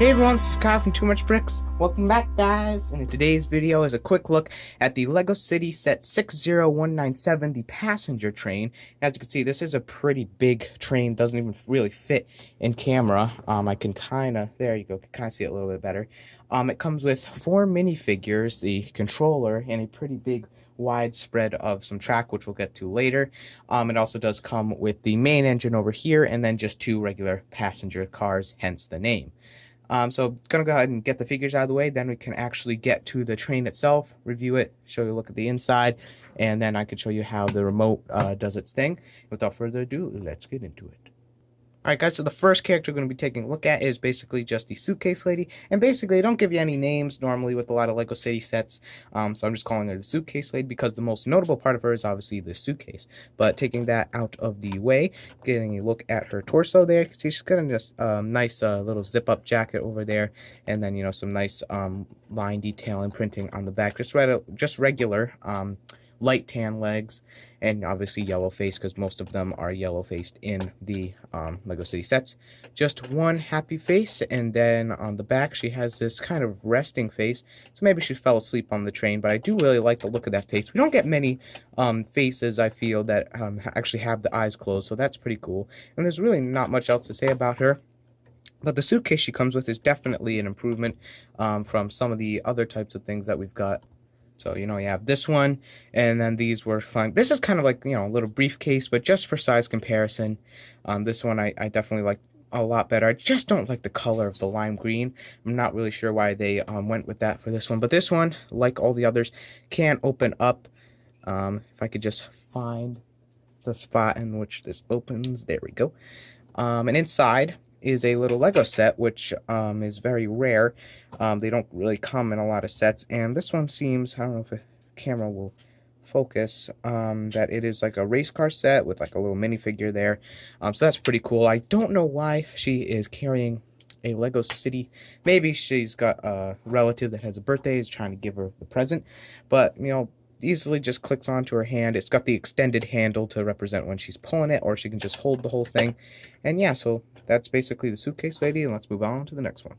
Hey everyone, this is Kyle from Too Much Bricks. Welcome back, guys. And in today's video is a quick look at the LEGO City Set 60197, the passenger train. As you can see, this is a pretty big train. Doesn't even really fit in camera. I can there you go, kind of see it a little bit better. It comes with 4 minifigures, the controller, and a pretty big widespread of some track, which we'll get to later. It also does come with the main engine over here, and then just 2 regular passenger cars, hence the name. So gonna go ahead and get the figures out of the way, then we can actually get to the train itself, review it, show you a look at the inside, and then I could show you how the remote does its thing. Without further ado, let's get into it. Alright guys, so the first character we're going to be taking a look at is basically just the suitcase lady, and basically they don't give you any names normally with a lot of LEGO City sets, so I'm just calling her the suitcase lady because the most notable part of her is obviously the suitcase. But taking that out of the way, getting a look at her torso there, you can see she's got a just nice little zip-up jacket over there, and then, you know, some nice line detail and printing on the back, just regular light tan legs, and obviously yellow face because most of them are yellow faced in the LEGO City sets. Just one happy face, and then on the back she has this kind of resting face, so maybe she fell asleep on the train, but I do really like the look of that face. We don't get many faces, I feel, that actually have the eyes closed, so that's pretty cool, and there's really not much else to say about her. But the suitcase she comes with is definitely an improvement from some of the other types of things that we've got. So, you know, you have this one, and then these were fine. This is kind of like, you know, a little briefcase, but just for size comparison, this one I definitely like a lot better. I just don't like the color of the lime green. I'm not really sure why they went with that for this one. But this one, like all the others, can open up. If I could just find the spot in which this opens. There we go. And inside is a little Lego set, which is very rare. They don't really come in a lot of sets, and this one seems, I don't know if the camera will focus, that it is like a race car set with like a little minifigure there. So that's pretty cool. I don't know why she is carrying a Lego City. Maybe she's got a relative that has a birthday, is trying to give her the present, but, you know, easily just clicks onto her hand. It's got the extended handle to represent when she's pulling it, or she can just hold the whole thing. And yeah, so that's basically the suitcase lady, and let's move on to the next one.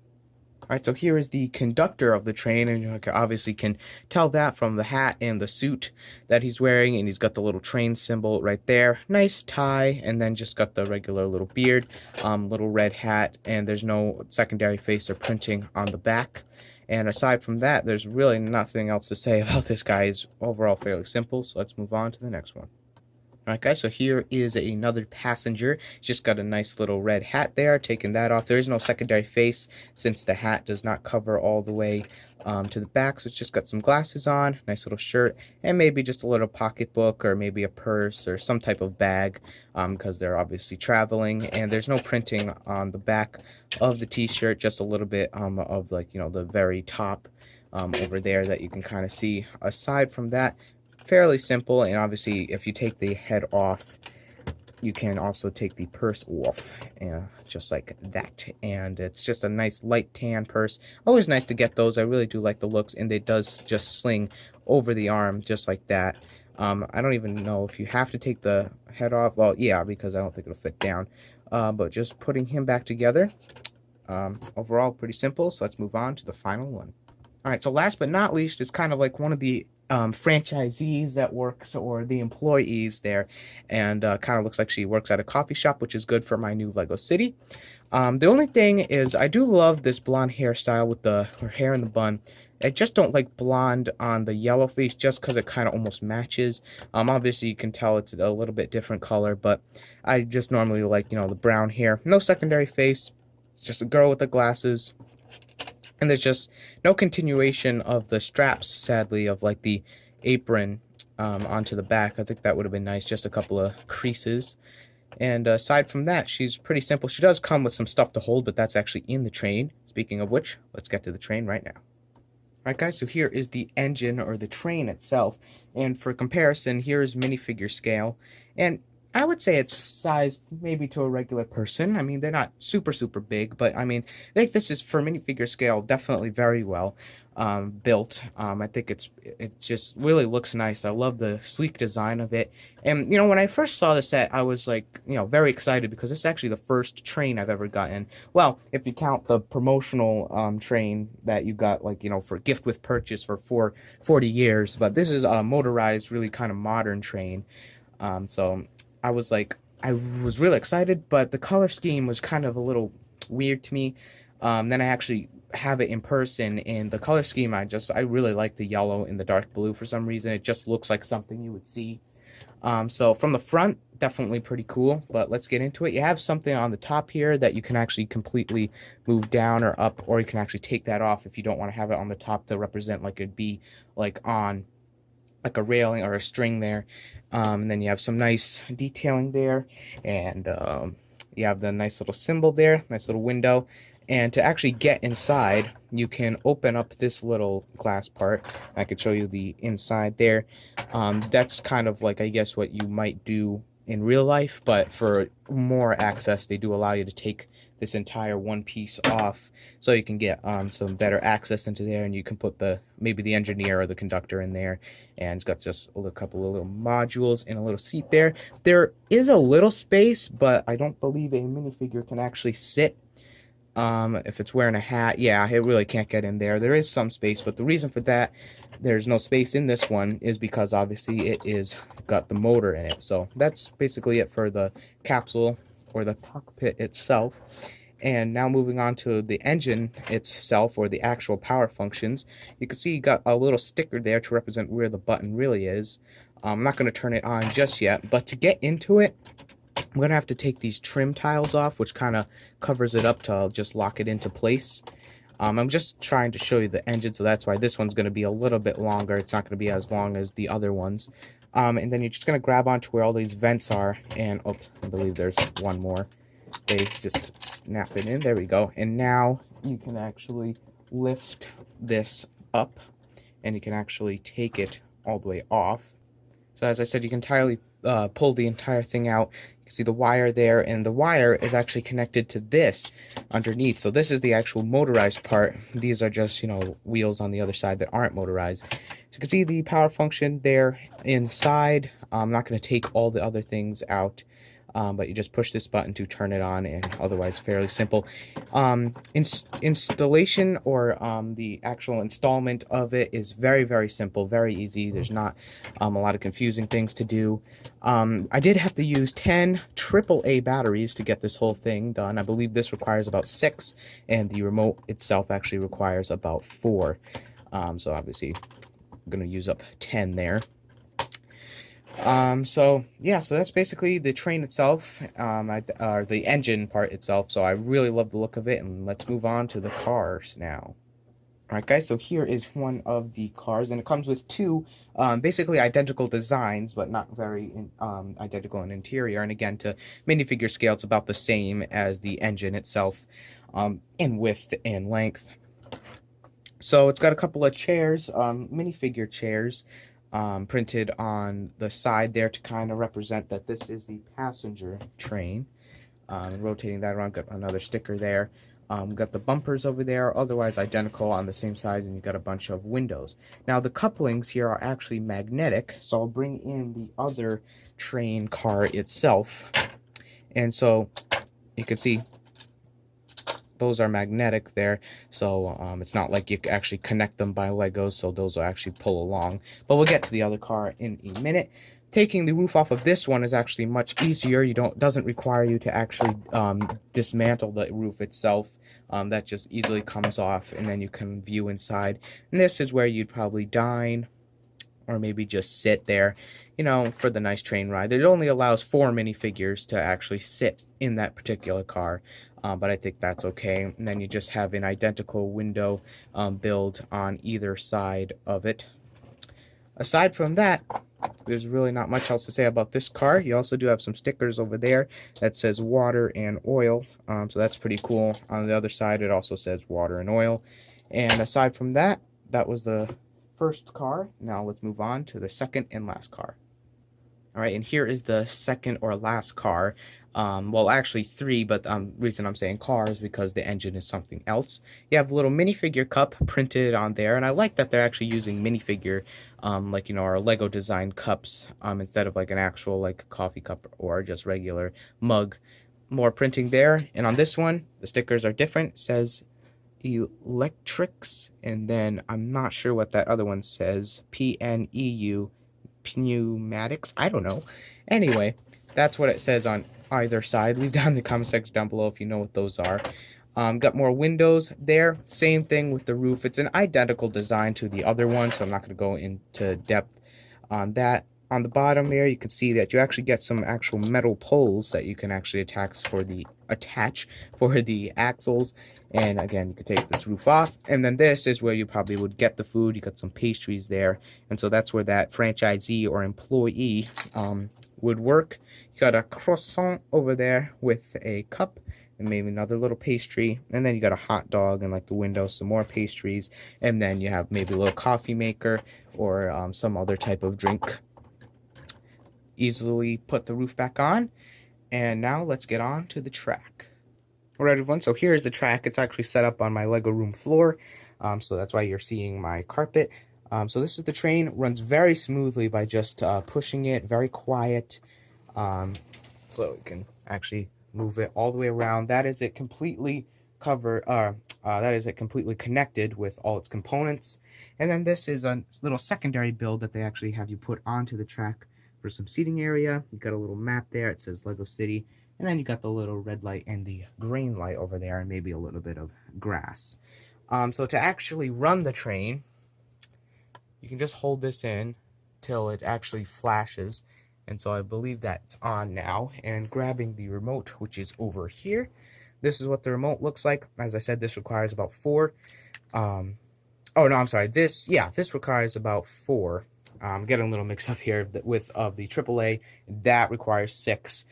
Alright, so here is the conductor of the train, and you obviously can tell that from the hat and the suit that he's wearing, and he's got the little train symbol right there. Nice tie, and then just got the regular little beard, little red hat, and there's no secondary face or printing on the back. And aside from that, there's really nothing else to say about this guy. He's overall fairly simple, so let's move on to the next one. Alright guys, so here is another passenger. He's just got a nice little red hat there, taking that off. There is no secondary face since the hat does not cover all the way to the back, so it's just got some glasses on, nice little shirt, and maybe just a little pocketbook or maybe a purse or some type of bag, because they're obviously traveling. And there's no printing on the back of the t-shirt, just a little bit of, like, you know, the very top over there that you can kind of see. Aside from that, fairly simple, and obviously if you take the head off, you can also take the purse off, just like that. And it's just a nice light tan purse. Always nice to get those. I really do like the looks, and it does just sling over the arm just like that. I don't even know if you have to take the head off. Well, yeah, because I don't think it'll fit down. But just putting him back together, overall pretty simple. So let's move on to the final one. Alright, so last but not least, it's kind of like one of the franchisees that works, or the employees there, and kind of looks like she works at a coffee shop, which is good for my new LEGO City. The only thing is, I do love this blonde hairstyle with her hair in the bun. I just don't like blonde on the yellow face, just because it kind of almost matches. Obviously you can tell it's a little bit different color, but I just normally like, you know, the brown hair. No secondary face, it's just a girl with the glasses. And there's just no continuation of the straps, sadly, of like the apron onto the back. I think that would have been nice, just a couple of creases. And aside from that, she's pretty simple. She does come with some stuff to hold, but that's actually in the train. Speaking of which, let's get to the train right now. Alright guys, so here is the engine, or the train itself. And for comparison, here is minifigure scale. And I would say it's sized maybe to a regular person. I mean, they're not super, super big, but I mean, I think this is for minifigure scale definitely very well built. I think it just really looks nice. I love the sleek design of it. And, you know, when I first saw the set, I was like, you know, very excited because this is actually the first train I've ever gotten. Well, if you count the promotional train that you got, like, you know, for gift with purchase for 40 years, but this is a motorized, really kind of modern train. So I was like, I was really excited, but the color scheme was kind of a little weird to me. Then I actually have it in person, and the color scheme, I really like the yellow and the dark blue for some reason. It just looks like something you would see. So from the front, definitely pretty cool, but let's get into it. You have something on the top here that you can actually completely move down or up, or you can actually take that off if you don't want to have it on the top to represent like it'd be like on like a railing or a string there. And then you have some nice detailing there, and you have the nice little symbol there, nice little window. And to actually get inside, you can open up this little glass part. I could show you the inside there. That's kind of like, I guess, what you might do in real life, but for more access, they do allow you to take this entire one piece off, so you can get some better access into there, and you can put maybe the engineer or the conductor in there, and it's got just a couple of little modules and a little seat there. There is a little space, but I don't believe a minifigure can actually sit. If it's wearing a hat, yeah, it really can't get in there. There is some space, but the reason for that, there's no space in this one, is because obviously it is got the motor in it. So that's basically it for the capsule or the cockpit itself. And now moving on to the engine itself, or the actual power functions, you can see you got a little sticker there to represent where the button really is. I'm not going to turn it on just yet, but to get into it, I'm going to have to take these trim tiles off, which kind of covers it up to just lock it into place. I'm just trying to show you the engine, so that's why this one's going to be a little bit longer. It's not going to be as long as the other ones. And then you're just going to grab onto where all these vents are, and oh, I believe there's one more. They just snap it in. There we go. And now you can actually lift this up, and you can actually take it all the way off. So as I said, you can entirely pull the entire thing out. You can see the wire there, and the wire is actually connected to this underneath. So this is the actual motorized part. These are just, you know, wheels on the other side that aren't motorized. So you can see the power function there inside. I'm not going to take all the other things out. But you just push this button to turn it on, and otherwise fairly simple. Installation, or the actual installment of it, is very, very simple, very easy. There's not a lot of confusing things to do. I did have to use 10 AAA batteries to get this whole thing done. I believe this requires about 6, and the remote itself actually requires about 4. So obviously I'm going to use up 10 there. So yeah, so that's basically the train itself, or the engine part itself. So I really love the look of it, and let's move on to the cars now. Alright guys, so here is one of the cars, and it comes with two basically identical designs, but not very identical in interior. And again, to minifigure scale, it's about the same as the engine itself in width and length. So it's got a couple of chairs, minifigure chairs, printed on the side there to kind of represent that this is the passenger train. Rotating that around, got another sticker there. Got the bumpers over there, otherwise identical on the same side, and you got a bunch of windows. Now the couplings here are actually magnetic, so I'll bring in the other train car itself. And so you can see those are magnetic there, so it's not like you actually connect them by Legos, so those will actually pull along. But we'll get to the other car in a minute. Taking the roof off of this one is actually much easier. Doesn't require you to actually dismantle the roof itself. That just easily comes off, and then you can view inside. And this is where you'd probably dine, or maybe just sit there, you know, for the nice train ride. It only allows 4 minifigures to actually sit in that particular car, but I think that's okay. And then you just have an identical window build on either side of it. Aside from that, there's really not much else to say about this car. You also do have some stickers over there that says water and oil, so that's pretty cool. On the other side, it also says water and oil. And aside from that, that was the first car. Now let's move on to the second and last car. All right, and here is the second or last car. Well, actually three, but reason I'm saying car is because the engine is something else. You have a little minifigure cup printed on there, and I like that they're actually using minifigure, like, you know, our Lego design cups, instead of like an actual like coffee cup or just regular mug. More printing there, and on this one, the stickers are different. It says Electrics, and then I'm not sure what that other one says. PNEU. Pneumatics. I don't know. Anyway, that's what it says on either side. Leave down in the comment section down below if you know what those are. Got more windows there. Same thing with the roof. It's an identical design to the other one, so I'm not going to go into depth on that. On the bottom there, you can see that you actually get some actual metal poles that you can actually attach for the axles. And again, you can take this roof off. And then this is where you probably would get the food. You got some pastries there. And so that's where that franchisee or employee would work. You got a croissant over there with a cup and maybe another little pastry. And then you got a hot dog and like the window, some more pastries. And then you have maybe a little coffee maker or some other type of drink. Easily put the roof back on, and now let's get on to the track. Alright everyone, so here's the track. It's actually set up on my Lego room floor, so that's why you're seeing my carpet. So this is the train. It runs very smoothly by just pushing it, very quiet, so we can actually move it all the way around. That is it completely completely connected with all its components. And then this is a little secondary build that they actually have you put onto the track for some seating area. You got a little map there. It says Lego City. And then you got the little red light and the green light over there, and maybe a little bit of grass. So to actually run the train, you can just hold this in till it actually flashes. And so I believe that's on now. And grabbing the remote, which is over here, this is what the remote looks like. As I said, this requires about 4. Oh no, I'm sorry. This requires about 4. I'm getting a little mixed up here with the AAA. That requires 6.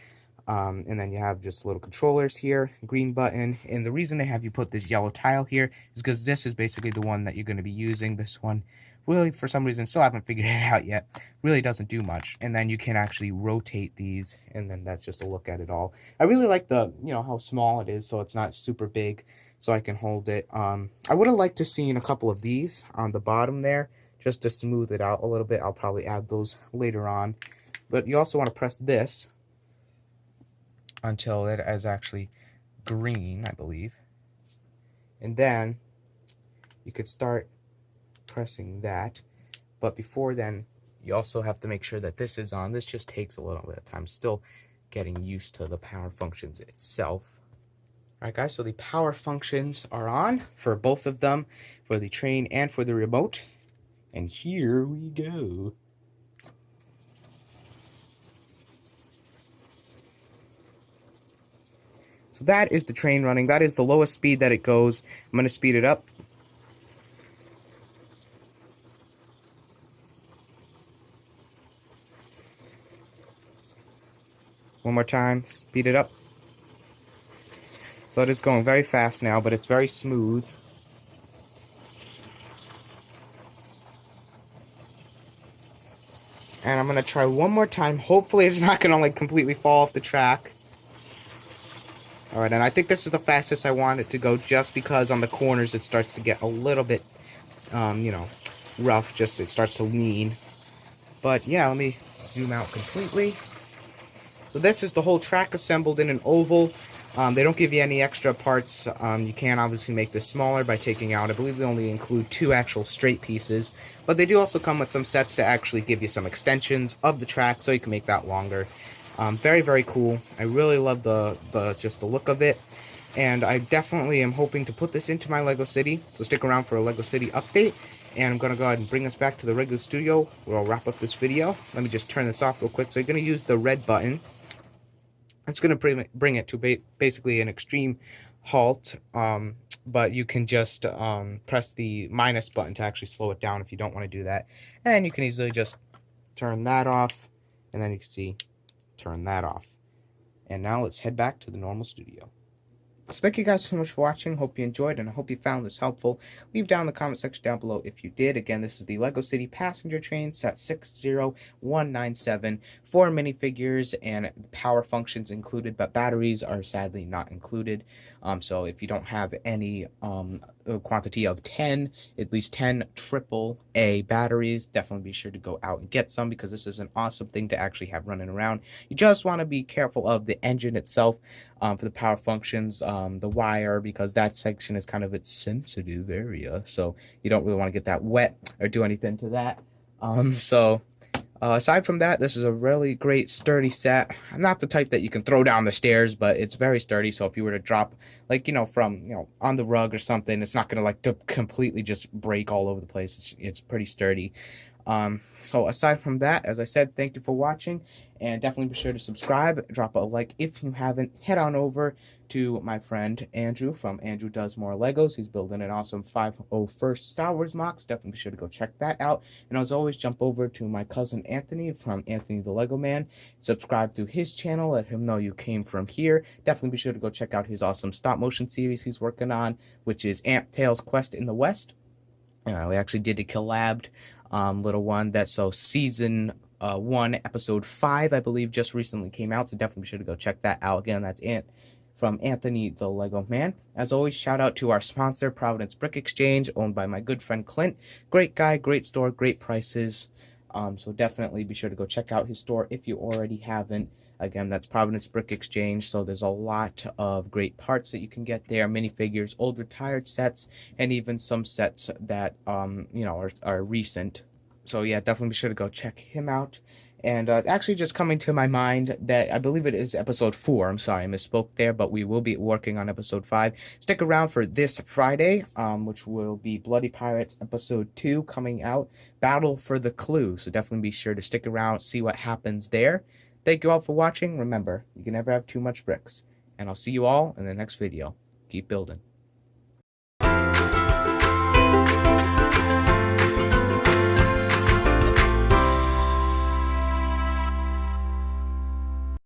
And then you have just little controllers here, green button. And the reason they have you put this yellow tile here is because this is basically the one that you're going to be using. This one really, for some reason, still haven't figured it out yet. Really doesn't do much. And then you can actually rotate these, and then that's just a look at it all. I really like the, you know, how small it is, so it's not super big, so I can hold it. I would have liked to seen a couple of these on the bottom there, just to smooth it out a little bit. I'll probably add those later on. But you also want to press this until it is actually green, I believe. And then you could start pressing that. But before then, you also have to make sure that this is on. This just takes a little bit of time. Still getting used to the power functions itself. Alright guys, so the power functions are on for both of them, for the train and for the remote. And here we go. So that is the train running. That is the lowest speed that it goes. I'm going to speed it up. One more time. Speed it up. So it is going very fast now, but it's very smooth. And I'm going to try one more time. Hopefully it's not going to like completely fall off the track. Alright, and I think this is the fastest I want it to go, just because on the corners it starts to get a little bit, you know, rough. Just it starts to lean. But yeah, let me zoom out completely. So this is the whole track assembled in an oval. They don't give you any extra parts. You can obviously make this smaller by taking out, I believe they only include 2 actual straight pieces. But they do also come with some sets to actually give you some extensions of the track, so you can make that longer. Very, very cool. I really love just the look of it. And I definitely am hoping to put this into my Lego City. So stick around for a Lego City update. And I'm going to go ahead and bring us back to the regular studio where I'll wrap up this video. Let me just turn this off real quick. So you're going to use the red button. It's going to bring it to basically an extreme halt. But you can just press the minus button to actually slow it down if you don't want to do that. And you can easily just turn that off. And then you can see, turn that off. And now let's head back to the normal studio. So thank you guys so much for watching. Hope you enjoyed, and I hope you found this helpful. Leave down in the comment section down below if you did. Again, this is the LEGO City Passenger Train set 60197. 4 minifigures and the power functions included, but batteries are sadly not included. So if you don't have any quantity of 10, at least 10 AAA batteries, definitely be sure to go out and get some, because this is an awesome thing to actually have running around. You just want to be careful of the engine itself for the power functions, the wire, because that section is kind of its sensitive area, so you don't really want to get that wet or do anything to that. Aside from that, this is a really great sturdy set. I'm not the type that you can throw down the stairs, but it's very sturdy. So if you were to drop, like, from, on the rug or something, it's not going to, like, completely just break all over the place. It's pretty sturdy. So aside from that, as I said, thank you for watching, and definitely be sure to subscribe, drop a like if you haven't. Head on over to my friend Andrew from Andrew Does More Legos. He's building an awesome 501st Star Wars MOX. Definitely be sure to go check that out. And as always, jump over to my cousin Anthony from Anthony the Lego Man. Subscribe to his channel. Let him know you came from here. Definitely be sure to go check out his awesome stop motion series he's working on, which is Ant Tails Quest in the West. We actually did a collabed little one that's season 1 episode 5, I believe, just recently came out, so definitely be sure to go check that out. Again, that's from Anthony the Lego Man. As always, shout out to our sponsor, Providence Brick Exchange, owned by my good friend Clint. Great guy, great store, great prices. So definitely be sure to go check out his store if you already haven't. Again, that's Providence Brick Exchange, so there's a lot of great parts that you can get there, minifigures, old retired sets, and even some sets that, are recent. So yeah, definitely be sure to go check him out. And actually just coming to my mind that I believe it is episode 4. I'm sorry, I misspoke there, but we will be working on episode 5. Stick around for this Friday, which will be Bloody Pirates episode 2 coming out, Battle for the Clue. So definitely be sure to stick around, see what happens there. Thank you all for watching. Remember, you can never have too much bricks. And I'll see you all in the next video. Keep building.